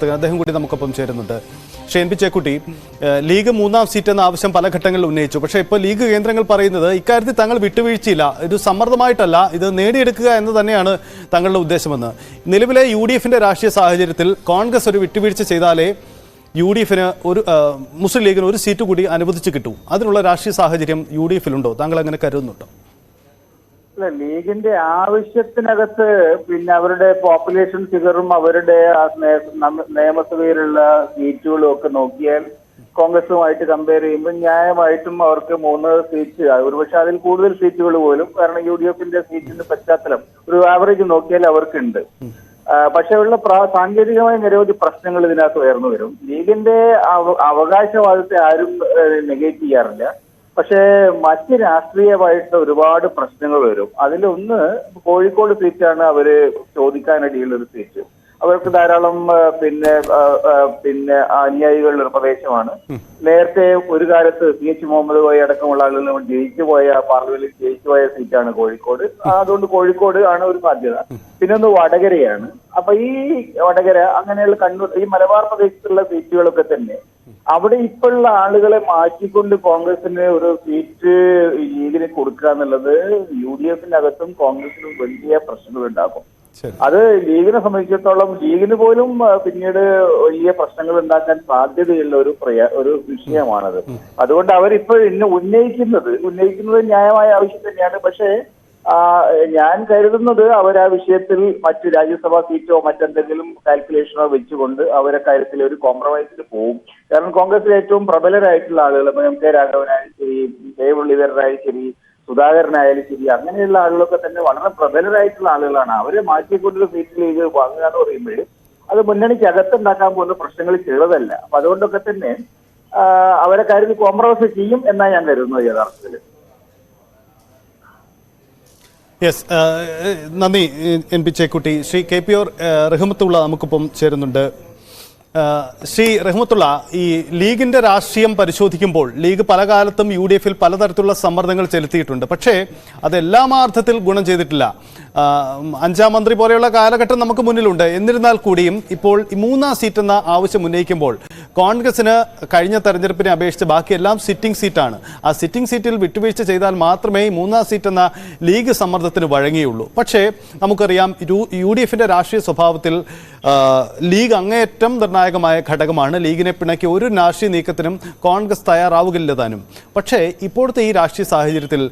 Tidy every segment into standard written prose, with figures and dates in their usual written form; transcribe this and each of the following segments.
പ്രവർത്തകൻ, അദ്ദേഹം കൂടി നമുക്കൊപ്പം ചേരുന്നുണ്ട്. Shane P Chekutty, league 3-ാം seat എന്ന ആവശ്യം പല ഘട്ടങ്ങളിൽ ഉന്നയിച്ചു. പക്ഷേ ഇപ്പോൾ ലീഗ് കേന്ദ്രങ്ങൾ പറയുന്നത് ഇക്കാര്യത്തിൽ തങ്ങൾ വിട്ടുവീഴ്ചയില്ല, ഇത് സമ്മർദ്ദമായിട്ടല്ല, ഇത് നേടിയെടുക്കുക എന്ന് തന്നെയാണ് തങ്ങളുടെ ഉദ്ദേശമെന്ന്. നിലവിലെ UDF-ന്റെ രാഷ്ട്രീയ സാഹചര്യത്തിൽ കോൺഗ്രസ് ഒരു വിട്ടുവീഴ്ച ചെയ്താലേ UDF-ന് മുസ്ലിം ലീഗിന് ഒരു സീറ്റ് കൂടി അനുവദിച്ച് കിട്ടും. അതിനുള്ള രാഷ്ട്രീയ സാഹചര്യം UDF-ലുണ്ടോ? താങ്കൾ അങ്ങനെ കരുതുന്നുണ്ടോ? ലീഗിന്റെ ആവശ്യത്തിനകത്ത് പിന്നെ അവരുടെ പോപ്പുലേഷൻ ഫിഗറും അവരുടെ നിയമസഭയിലുള്ള സീറ്റുകളും ഒക്കെ നോക്കിയാൽ കോൺഗ്രസുമായിട്ട് കമ്പയർ ചെയ്യുമ്പോൾ ന്യായമായിട്ടും അവർക്ക് 3 സീറ്റ്, ഒരുപക്ഷെ അതിൽ കൂടുതൽ സീറ്റുകൾ പോലും, കാരണം UDF-ന്റെ സീറ്റിന്റെ പശ്ചാത്തലം ഒരു ആവറേജ് നോക്കിയാൽ അവർക്കുണ്ട്. പക്ഷെ ഉള്ള സാങ്കേതികമായ നിരവധി പ്രശ്നങ്ങൾ ഇതിനകത്ത് ഉയർന്നു വരും. ലീഗിന്റെ അവകാശവാദത്തെ ആരും നെഗേറ്റ് ചെയ്യാറില്ല. പക്ഷേ മറ്റ് രാഷ്ട്രീയമായിട്ട് ഒരുപാട് പ്രശ്നങ്ങൾ വരും. അതിലൊന്ന് കോഴിക്കോട് സീറ്റാണ് അവര് ചോദിക്കാനിടയുള്ള ഒരു സീറ്റ്. അവർക്ക് ധാരാളം പിന്നെ അനുയായികളുടെ ഒരു പ്രദേശമാണ്. നേരത്തെ ഒരു കാലത്ത് CH മുഹമ്മദ് കോയ അടക്കമുള്ള ആളുകൾ പാർലമെന്റിൽ ജയിച്ചുപോയ സീറ്റാണ് കോഴിക്കോട്. അതുകൊണ്ട് കോഴിക്കോട് ആണ് ഒരു സാധ്യത. പിന്നെ ഒന്ന് വടകരയാണ്. അപ്പൊ ഈ വടകര അങ്ങനെയുള്ള കണ്ണൂർ, ഈ മലബാർ പ്രദേശത്തുള്ള സീറ്റുകളൊക്കെ തന്നെ അവിടെ ഇപ്പോഴുള്ള ആളുകളെ മാറ്റിക്കൊണ്ട് കോൺഗ്രസിന് ഒരു സീറ്റ് ലീഗിന് കൊടുക്കുക എന്നുള്ളത് UDF-നകത്തും കോൺഗ്രസിനും വലിയ പ്രശ്നങ്ങൾ ഉണ്ടാക്കും. അത് ലീഗിനെ സംബന്ധിച്ചിടത്തോളം ലീഗിന് പോലും പിന്നീട് വലിയ പ്രശ്നങ്ങൾ ഉണ്ടാക്കാൻ സാധ്യതയുള്ള ഒരു വിഷയമാണത്. അതുകൊണ്ട് അവരിപ്പോൾ ഇന്ന് ഉന്നയിക്കുന്നത് ന്യായമായ ആവശ്യം തന്നെയാണ്. പക്ഷേ ഞാൻ കരുതുന്നത് അവർ ആ വിഷയത്തിൽ മറ്റു രാജ്യസഭാ സീറ്റോ മറ്റെന്തെങ്കിലും കാൽക്കുലേഷനോ വെച്ചുകൊണ്ട് അവരെ കാര്യത്തിൽ ഒരു കോംപ്രമൈസിന് പോകും. കാരണം കോൺഗ്രസിൽ ഏറ്റവും പ്രബലരായിട്ടുള്ള ആളുകൾ, MK രാഘവനായാലും ശരി, മുരളീധരനായാലും ശരി, സുധാകരനായാലും ശരി, അങ്ങനെയുള്ള ആളുകളൊക്കെ തന്നെ വളരെ പ്രബലരായിട്ടുള്ള ആളുകളാണ്. അവരെ മാറ്റിക്കൊണ്ടൊരു സീറ്റ് ലീഗ് വാങ്ങുക എന്ന് പറയുമ്പോൾ അത് മുന്നണിക്ക് അകത്തുണ്ടാക്കാൻ പോകുന്ന പ്രശ്നങ്ങൾ ചെറുതല്ല. അപ്പൊ അതുകൊണ്ടൊക്കെ തന്നെ അവരെ കാര്യത്തിൽ കോംപ്രമൈസ് ചെയ്യും എന്നാണ് ഞാൻ കരുതുന്നത് യഥാർത്ഥത്തിൽ. യെസ്, നന്ദി NP ചേക്കുട്ടി. ശ്രീ KPR റഹ്മത്തുള്ള നമുക്കിപ്പം ചേരുന്നുണ്ട്. ശ്രീ റഹ്മത്തുള്ള, ഈ ലീഗിന്റെ രാഷ്ട്രീയം പരിശോധിക്കുമ്പോൾ ലീഗ് പല കാലത്തും UDF-ൽ പലതരത്തിലുള്ള സമ്മർദ്ദങ്ങൾ ചെലുത്തിയിട്ടുണ്ട്. പക്ഷേ അതെല്ലാം അർത്ഥത്തിൽ ഗുണം ചെയ്തിട്ടില്ല. 5-ാം മന്ത്രി പോലെയുള്ള കാലഘട്ടം നമുക്ക് മുന്നിലുണ്ട്. എന്നിരുന്നാൽ കൂടിയും ഇപ്പോൾ ഈ 3-ാം സീറ്റ് എന്ന ആവശ്യം ഉന്നയിക്കുമ്പോൾ കോൺഗ്രസിന് കഴിഞ്ഞ തെരഞ്ഞെടുപ്പിനെ അപേക്ഷിച്ച് ബാക്കിയെല്ലാം സിറ്റിംഗ് സീറ്റാണ്. ആ സിറ്റിംഗ് സീറ്റിൽ വിട്ടുവീഴ്ച ചെയ്താൽ മാത്രമേ 3-ാം സീറ്റ് എന്ന ലീഗ് സമ്മർദ്ദത്തിന് വഴങ്ങിയുള്ളൂ. പക്ഷേ നമുക്കറിയാം UDF-ന്റെ രാഷ്ട്രീയ സ്വഭാവത്തിൽ ലീഗ് അങ്ങേയറ്റം നിർണായകമായ ഘടകമാണ്. ലീഗിനെ പിണക്കി ഒരു രാഷ്ട്രീയ നീക്കത്തിനും കോൺഗ്രസ് തയ്യാറാവുകയില്ല താനും. പക്ഷേ ഇപ്പോഴത്തെ ഈ രാഷ്ട്രീയ സാഹചര്യത്തിൽ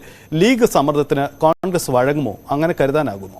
ലീഗ് സമ്മർദ്ദത്തിന് കോൺഗ്രസ് വഴങ്ങുമോ? അങ്ങനെ കരുതാനാകുമോ?